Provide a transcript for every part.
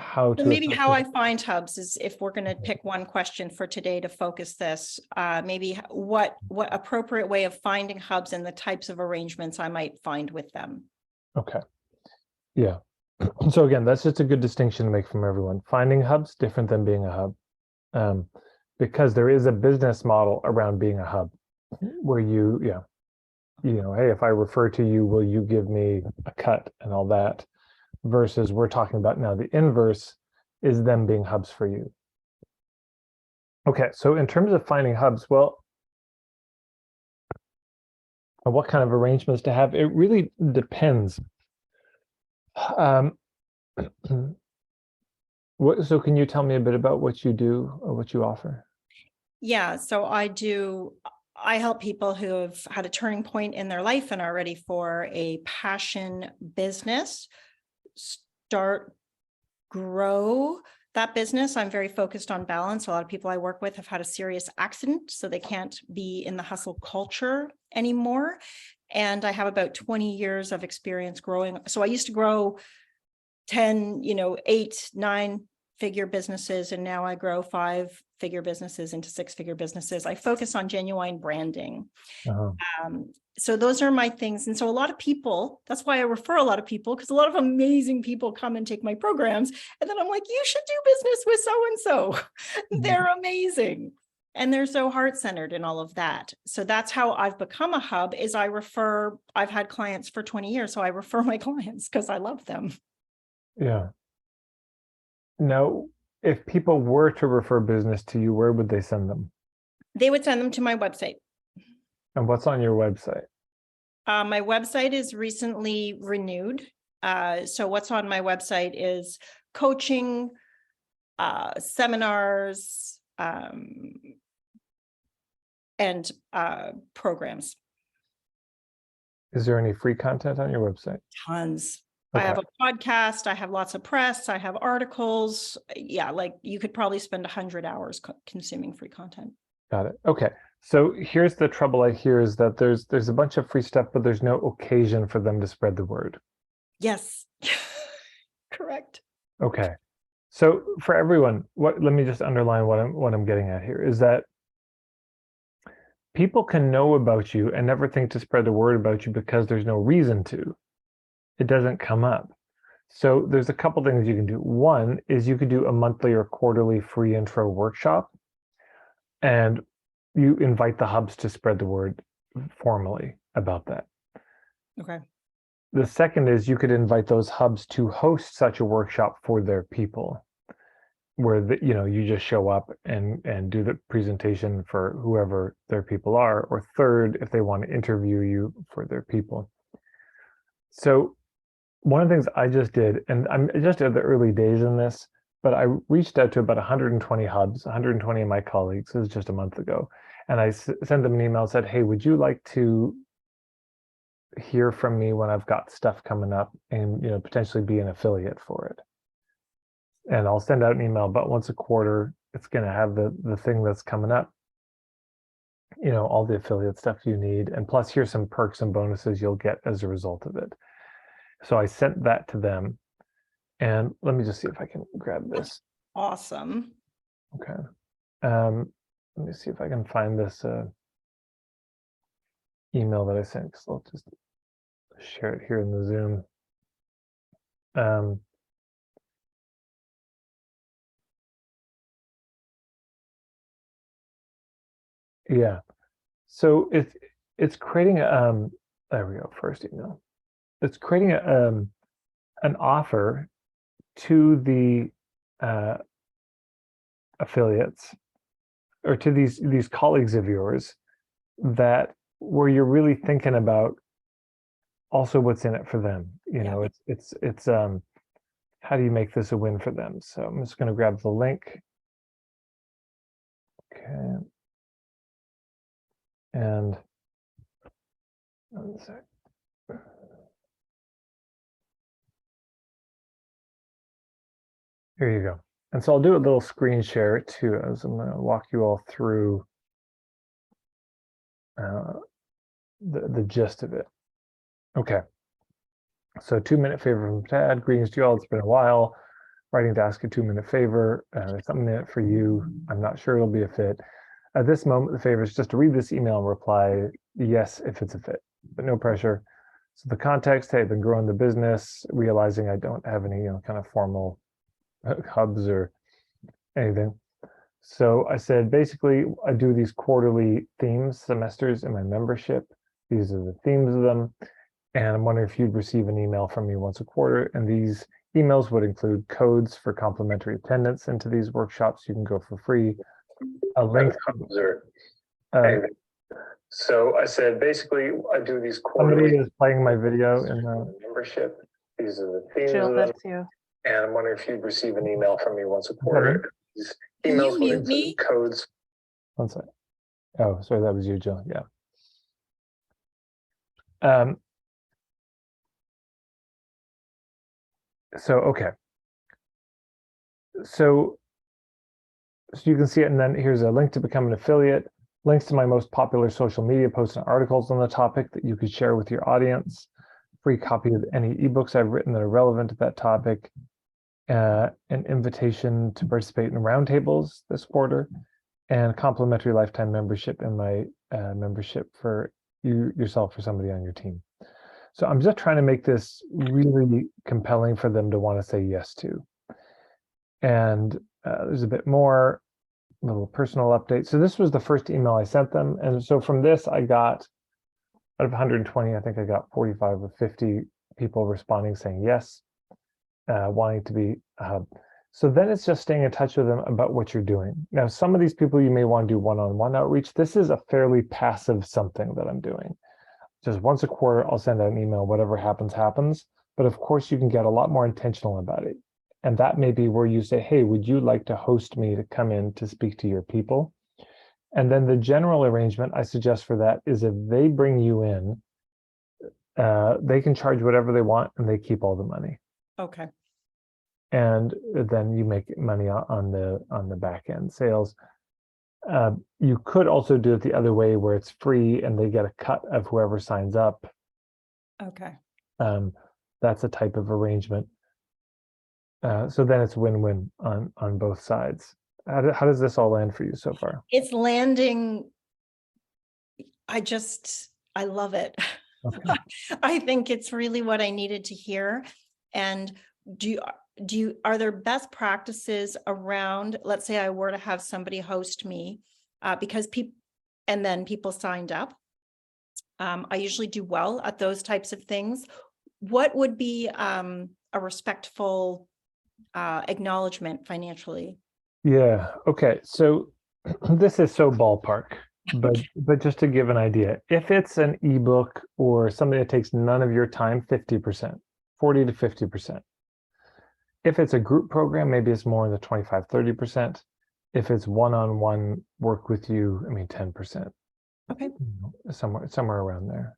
how So to maybe how I effectively- find hubs is, if we're going to pick one question for today to focus this, maybe what appropriate way of finding hubs and the types of arrangements I might find with them. Okay. Yeah. So again, that's just a good distinction to make from everyone. Finding hubs different than being a hub, because there is a business model around being a hub where hey, if I refer to you, will you give me a cut and all that? Versus we're talking about now the inverse is them being hubs for you. Okay, so in terms of finding hubs, well, what kind of arrangements to have? It really depends. So can you tell me a bit about what you do or what you offer? Yeah, so I help people who have had a turning point in their life and are ready for a passion business, start, grow that business. I'm very focused on balance. A lot of people I work with have had a serious accident, so they can't be in the hustle culture anymore. And I have about 20 years of experience growing. So I used to grow 10, 8, 9-figure businesses, and now I grow 5-figure businesses into 6-figure businesses. I focus on genuine branding. Uh-huh. So those are my things. And so a lot of people, that's why I refer a lot of people, because a lot of amazing people come and take my programs. And then I'm like, you should do business with so-and-so. They're amazing. And they're so heart-centered in all of that. So that's how I've become a hub, is I've had clients for 20 years. So I refer my clients because I love them. Yeah. Now, if people were to refer business to you, where would they send them? They would send them to my website. And what's on your website? My website is recently renewed. So what's on my website is coaching, seminars, and programs. Is there any free content on your website? Tons. Okay. I have a podcast. I have lots of press. I have articles. Yeah, like you could probably spend 100 hours consuming free content. Got it. Okay. So here's the trouble I hear is that there's a bunch of free stuff, but there's no occasion for them to spread the word. Yes. Correct. Okay. So for everyone, let me just underline what I'm getting at here is that people can know about you and never think to spread the word about you because there's no reason to. It doesn't come up. So there's a couple things you can do. One is you could do a monthly or quarterly free intro workshop, and you invite the hubs to spread the word formally about that. Okay. The second is you could invite those hubs to host such a workshop for their people, where you just show up and do the presentation for whoever their people are. Or third, if they want to interview you for their people. So one of the things I just did, and I'm just at the early days in this, but I reached out to about 120 hubs, 120 of my colleagues. This was just a month ago. And I sent them an email and said, hey, would you like to hear from me when I've got stuff coming up and, potentially be an affiliate for it? And I'll send out an email about once a quarter. It's going to have the thing that's coming up, all the affiliate stuff you need. And plus here's some perks and bonuses you'll get as a result of it. So I sent that to them. And let me just see if I can grab this. Awesome. Okay. Let me see if I can find this email that I sent, because I'll just share it here in the Zoom. Yeah. So it's creating there we go, first email. It's creating an offer to the affiliates or to these colleagues of yours that where you're really thinking about also what's in it for them. It's how do you make this a win for them? So I'm just going to grab the link. Okay. And one sec. Here you go. And so I'll do a little screen share too, as I'm going to walk you all through the gist of it. Okay. So 2-minute favor from Tad. Greetings to you all. It's been a while. writing to ask a 2-minute favor. There's something in it for you. I'm not sure it'll be a fit. At this moment, the favor is just to read this email and reply yes if it's a fit, but no pressure. So the context, hey, I've been growing the business, realizing I don't have any, kind of formal hubs or anything. So I said, basically, I do these quarterly themes semesters in my membership. These are the themes of them. And I'm wondering if you'd receive an email from me once a quarter. And these emails would include codes for complimentary attendance into these workshops. You can go for free. A link. So I said, basically, I do these quarterly. Somebody is playing my video in the membership. These are the themes Jill, of them. that's you. And I'm wondering if you'd receive an email from me once a quarter. These emails Can you mute me? Codes. One second. Oh, sorry, that was you, Jill. Yeah. Okay. So you can see it, and then here's a link to become an affiliate, links to my most popular social media posts and articles on the topic that you could share with your audience, free copy of any ebooks I've written that are relevant to that topic, an invitation to participate in roundtables this quarter, and complimentary lifetime membership in my membership for yourself or somebody on your team. So I'm just trying to make this really compelling for them to want to say yes to. And there's a bit more, little personal update. So this was the first email I sent them. And so from this, I got, out of 120, I think I got 45 or 50 people responding saying yes, wanting to be a hub. So then it's just staying in touch with them about what you're doing. Now, some of these people you may want to do one-on-one outreach. This is a fairly passive something that I'm doing. Just once a quarter, I'll send out an email, whatever happens, happens. But of course, you can get a lot more intentional about it. And that may be where you say, hey, would you like to host me to come in to speak to your people? And then the general arrangement I suggest for that is if they bring you in, they can charge whatever they want and they keep all the money. Okay. And then you make money on the back end sales. You could also do it the other way where it's free and they get a cut of whoever signs up. Okay. That's a type of arrangement. So then it's win-win on both sides. How does this all land for you so far? It's landing. I love it. Okay. I think it's really what I needed to hear. And are there best practices around, let's say I were to have somebody host me because people signed up. I usually do well at those types of things. What would be a respectful acknowledgement financially? Yeah. Okay. So this is so ballpark, but just to give an idea, if it's an ebook or something that takes none of your time, 50%, 40 to 50%. If it's a group program, maybe it's more in the 25, 30%. If it's one-on-one work with you, 10%. Okay. Somewhere around there.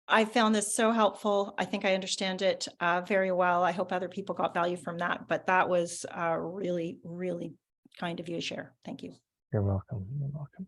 I found this so helpful. I think I understand it very well. I hope other people got value from that, but that was really, really kind of you to share. Thank you. You're welcome. You're welcome.